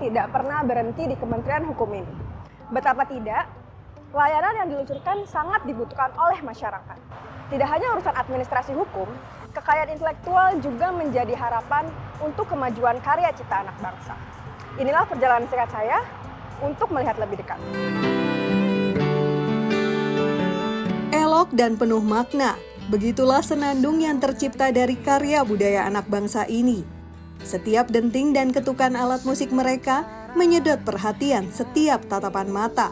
tidak pernah berhenti di Kementerian Hukum ini. Betapa tidak, layanan yang diluncurkan sangat dibutuhkan oleh masyarakat. Tidak hanya urusan administrasi hukum, kekayaan intelektual juga menjadi harapan untuk kemajuan karya cipta anak bangsa. Inilah perjalanan singkat saya untuk melihat lebih dekat. Elok dan penuh makna, begitulah senandung yang tercipta dari karya budaya anak bangsa ini. Setiap denting dan ketukan alat musik mereka menyedot perhatian setiap tatapan mata.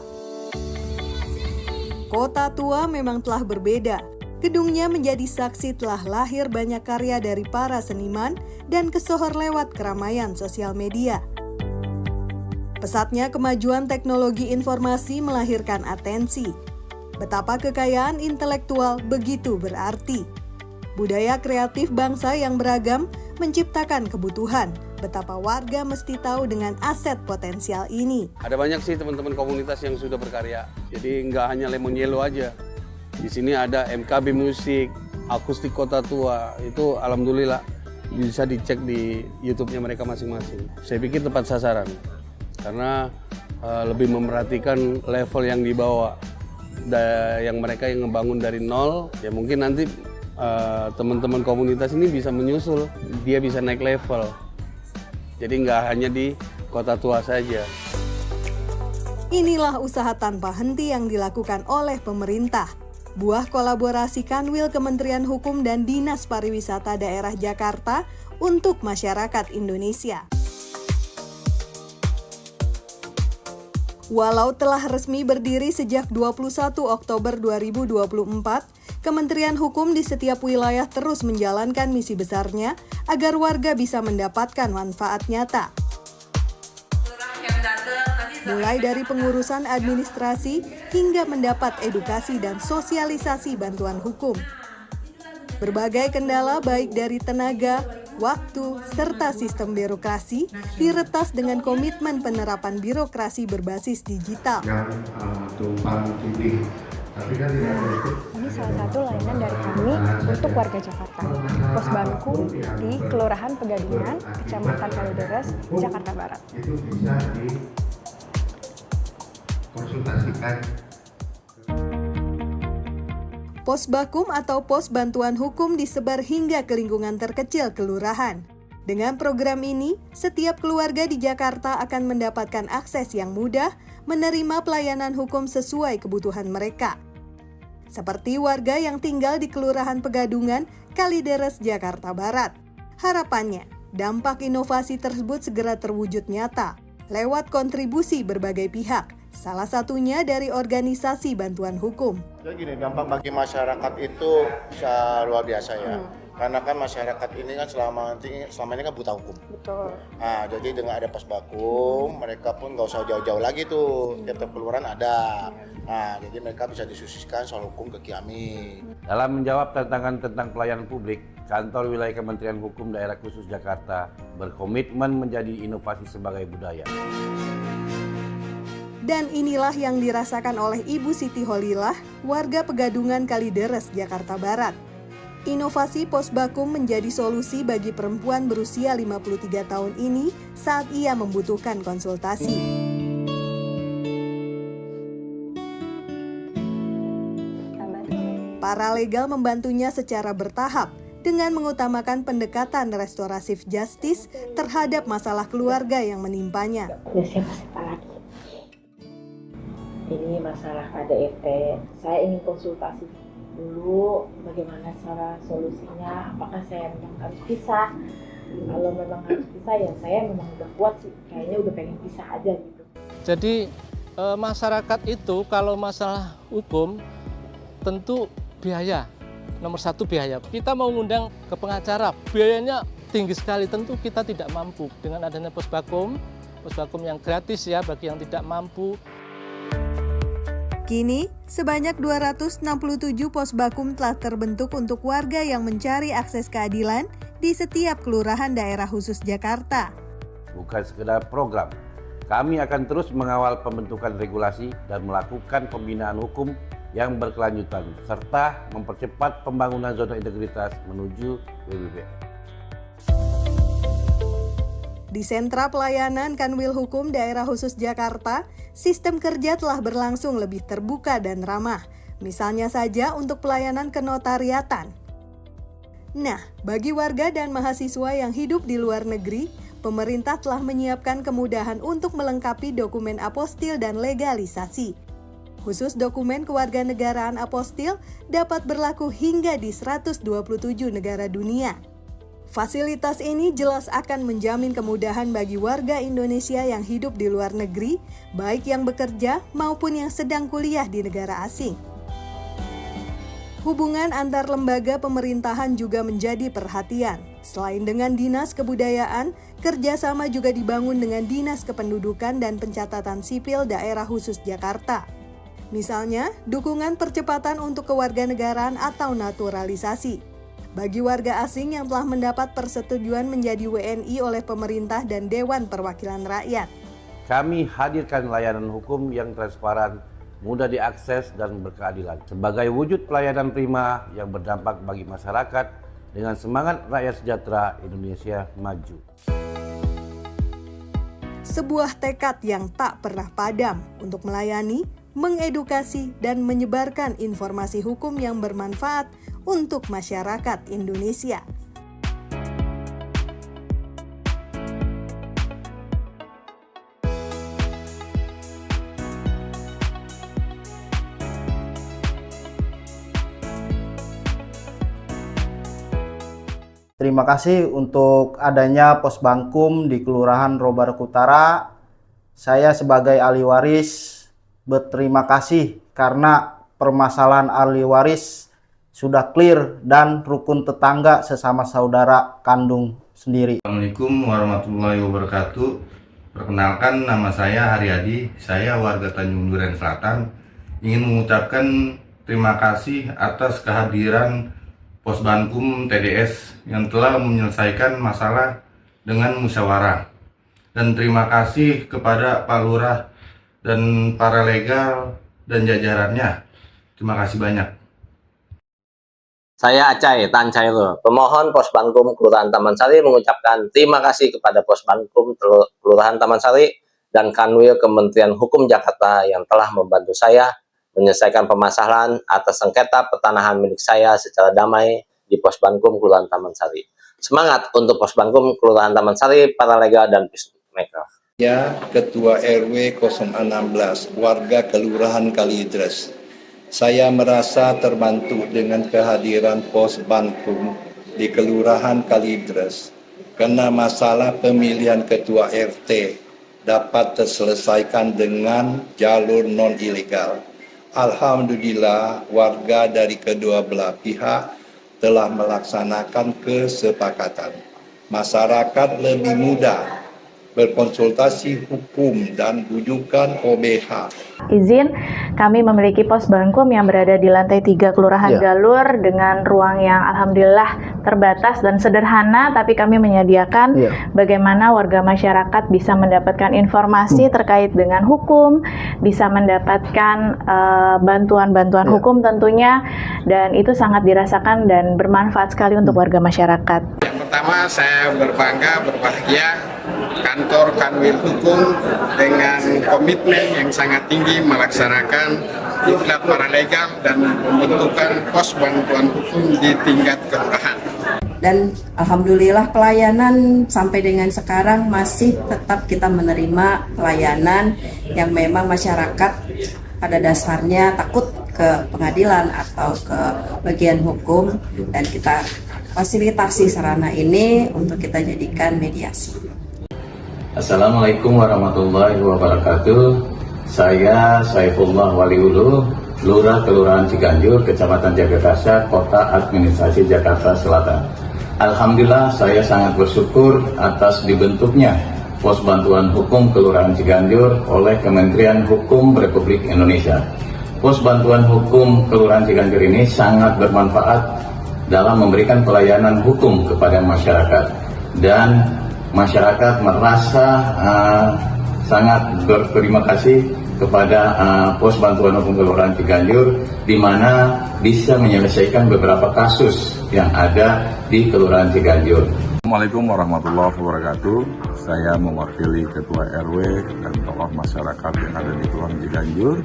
Kota tua memang telah berbeda. Gedungnya menjadi saksi telah lahir banyak karya dari para seniman dan kesohor lewat keramaian sosial media. Pesatnya kemajuan teknologi informasi melahirkan atensi. Betapa kekayaan intelektual begitu berarti. Budaya kreatif bangsa yang beragam menciptakan kebutuhan. Betapa warga mesti tahu dengan aset potensial ini. Ada banyak sih teman-teman komunitas yang sudah berkarya. Jadi nggak hanya Lemon Yellow aja. Di sini ada MKB Musik, Akustik Kota Tua. Itu alhamdulillah bisa dicek di YouTube-nya mereka masing-masing. Saya pikir tepat sasaran. Karena lebih memperhatikan level yang dibawa. Yang mereka yang ngebangun dari nol, ya mungkin nanti teman-teman komunitas ini bisa menyusul. Dia bisa naik level. Jadi nggak hanya di Kota Tua saja. Inilah usaha tanpa henti yang dilakukan oleh pemerintah. Buah kolaborasi Kanwil Kementerian Hukum dan Dinas Pariwisata Daerah Jakarta untuk masyarakat Indonesia. Walau telah resmi berdiri sejak 21 Oktober 2024, Kementerian Hukum di setiap wilayah terus menjalankan misi besarnya agar warga bisa mendapatkan manfaat nyata. Mulai dari pengurusan administrasi hingga mendapat edukasi dan sosialisasi bantuan hukum. Berbagai kendala baik dari tenaga, waktu, serta sistem birokrasi diretas dengan komitmen penerapan birokrasi berbasis digital. Yang tumpang tindih. Ini salah satu layanan dari kami untuk warga Jakarta. Pos Bankum di Kelurahan Pegadungan, Kecamatan Kalideres, Jakarta Barat. Itu bisa dikonsultasikan. Pos Bakum atau Pos Bantuan Hukum disebar hingga ke lingkungan terkecil kelurahan. Dengan program ini, setiap keluarga di Jakarta akan mendapatkan akses yang mudah menerima pelayanan hukum sesuai kebutuhan mereka. Seperti warga yang tinggal di Kelurahan Pegadungan, Kalideres, Jakarta Barat. Harapannya, dampak inovasi tersebut segera terwujud nyata lewat kontribusi berbagai pihak, salah satunya dari organisasi bantuan hukum. Jadi gini, dampak bagi masyarakat itu bisa luar biasa ya. Karena kan masyarakat ini kan selama ini kan buta hukum. Betul. Nah, jadi dengan ada Pos Bakum, mereka pun nggak usah jauh-jauh lagi tuh. Tiap-tiap kelurahan ada. Nah, jadi mereka bisa disususkan soal hukum ke Kiami. Dalam menjawab tantangan tentang pelayanan publik, Kantor Wilayah Kementerian Hukum Daerah Khusus Jakarta berkomitmen menjadi inovasi sebagai budaya. Dan inilah yang dirasakan oleh Ibu Siti Holilah, warga Pegadungan Kalideres, Jakarta Barat. Inovasi Pos Bakum menjadi solusi bagi perempuan berusia 53 tahun ini saat ia membutuhkan konsultasi. Paralegal membantunya secara bertahap dengan mengutamakan pendekatan restoratif justice terhadap masalah keluarga yang menimpanya. Ini masalah KDRT, saya ingin konsultasi dulu bagaimana cara solusinya, apakah saya memang harus pisah. Kalau memang harus pisah ya saya memang udah kuat sih, kayaknya udah pengen pisah aja gitu. Jadi masyarakat itu kalau masalah hukum tentu biaya, nomor satu biaya. Kita mau ngundang ke pengacara, biayanya tinggi sekali, tentu kita tidak mampu. Dengan adanya Pos Bakum yang gratis ya bagi yang tidak mampu. Kini, sebanyak 267 pos bakum telah terbentuk untuk warga yang mencari akses keadilan di setiap kelurahan daerah khusus Jakarta. Bukan sekedar program, kami akan terus mengawal pembentukan regulasi dan melakukan pembinaan hukum yang berkelanjutan, serta mempercepat pembangunan zona integritas menuju WWBN. Di Sentra Pelayanan Kanwil Hukum Daerah Khusus Jakarta, sistem kerja telah berlangsung lebih terbuka dan ramah. Misalnya saja untuk pelayanan kenotariatan. Nah, bagi warga dan mahasiswa yang hidup di luar negeri, pemerintah telah menyiapkan kemudahan untuk melengkapi dokumen apostil dan legalisasi. Khusus dokumen kewarganegaraan apostil dapat berlaku hingga di 127 negara dunia. Fasilitas ini jelas akan menjamin kemudahan bagi warga Indonesia yang hidup di luar negeri, baik yang bekerja maupun yang sedang kuliah di negara asing. Hubungan antar lembaga pemerintahan juga menjadi perhatian. Selain dengan Dinas Kebudayaan, kerjasama juga dibangun dengan Dinas Kependudukan dan Pencatatan Sipil Daerah Khusus Jakarta. Misalnya, dukungan percepatan untuk kewarganegaraan atau naturalisasi. Bagi warga asing yang telah mendapat persetujuan menjadi WNI oleh pemerintah dan Dewan Perwakilan Rakyat. Kami hadirkan layanan hukum yang transparan, mudah diakses dan berkeadilan. Sebagai wujud pelayanan prima yang berdampak bagi masyarakat dengan semangat rakyat sejahtera Indonesia maju. Sebuah tekad yang tak pernah padam untuk melayani, mengedukasi, dan menyebarkan informasi hukum yang bermanfaat untuk masyarakat Indonesia. Terima kasih untuk adanya pos Bankum di Kelurahan Robarak Utara. Saya sebagai ahli waris berterima kasih karena permasalahan ahli waris sudah clear dan rukun tetangga sesama saudara kandung sendiri. Assalamualaikum warahmatullahi wabarakatuh. Perkenalkan, nama saya Haryadi, saya warga Tanjung Duren Selatan. Ingin mengucapkan terima kasih atas kehadiran Pos Bankum TDS yang telah menyelesaikan masalah dengan musyawarah. Dan terima kasih kepada Pak Lurah dan para legal dan jajarannya. Terima kasih banyak. Saya Acai Tan Cairo, pemohon Pos Bankum Kelurahan Taman Sari mengucapkan terima kasih kepada Pos Bankum Kelurahan Taman Sari dan Kanwil Kementerian Hukum Jakarta yang telah membantu saya menyelesaikan permasalahan atas sengketa pertanahan milik saya secara damai di Pos Bankum Kelurahan Taman Sari. Semangat untuk Pos Bankum Kelurahan Taman Sari, para legal dan peacemaker. Ya, Ketua RW 016, warga Kelurahan Kalideres. Saya merasa terbantu dengan kehadiran Pos Bankum di Kelurahan Kalideres karena masalah pemilihan Ketua RT dapat terselesaikan dengan jalur non-ilegal. Alhamdulillah, warga dari kedua belah pihak telah melaksanakan kesepakatan. Masyarakat lebih mudah berkonsultasi hukum dan rujukan OBH. Izin, kami memiliki pos Bankum yang berada di lantai 3 Kelurahan Galur dengan ruang yang alhamdulillah terbatas dan sederhana, tapi kami menyediakan bagaimana warga masyarakat bisa mendapatkan informasi terkait dengan hukum, bisa mendapatkan bantuan-bantuan hukum tentunya, dan itu sangat dirasakan dan bermanfaat sekali untuk warga masyarakat. Yang pertama, saya berbangga, berbahagia kantor Kanwil Hukum dengan komitmen yang sangat tinggi melaksanakan diklat paralegal dan membentukkan pos bantuan hukum di tingkat kelurahan. Dan alhamdulillah pelayanan sampai dengan sekarang masih tetap kita menerima pelayanan yang memang masyarakat pada dasarnya takut ke pengadilan atau ke bagian hukum, dan kita fasilitasi sarana ini untuk kita jadikan mediasi. Assalamualaikum warahmatullahi wabarakatuh. Saya Saifullah Waliulu, Lurah Kelurahan Ciganjur, Kecamatan Jagakarsa, Kota Administrasi Jakarta Selatan. Alhamdulillah, saya sangat bersyukur atas dibentuknya Pos Bantuan Hukum Kelurahan Ciganjur oleh Kementerian Hukum Republik Indonesia. Pos Bantuan Hukum Kelurahan Ciganjur ini sangat bermanfaat dalam memberikan pelayanan hukum kepada masyarakat, dan masyarakat merasa sangat berterima kasih kepada Pos Bantuan Hukum Kelurahan Ciganjur, di mana bisa menyelesaikan beberapa kasus yang ada di Kelurahan Ciganjur. Assalamualaikum warahmatullahi wabarakatuh. Saya mewakili Ketua RW dan tokoh masyarakat yang ada di Kelurahan Ciganjur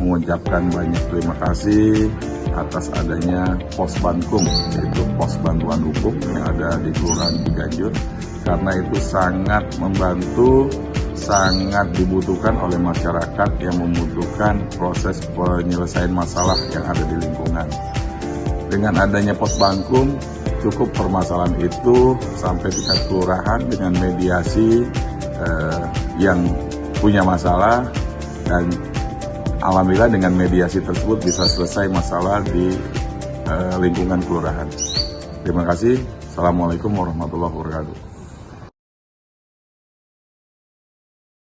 mengucapkan banyak terima kasih atas adanya Pos Bankum, yaitu Pos Bantuan Hukum yang ada di Kelurahan Ciganjur, karena itu sangat membantu, sangat dibutuhkan oleh masyarakat yang membutuhkan proses penyelesaian masalah yang ada di lingkungan. Dengan adanya Pos Bankum, cukup permasalahan itu sampai tingkat kelurahan dengan mediasi yang punya masalah, dan alhamdulillah dengan mediasi tersebut bisa selesai masalah di lingkungan kelurahan. Terima kasih. Assalamualaikum warahmatullahi wabarakatuh.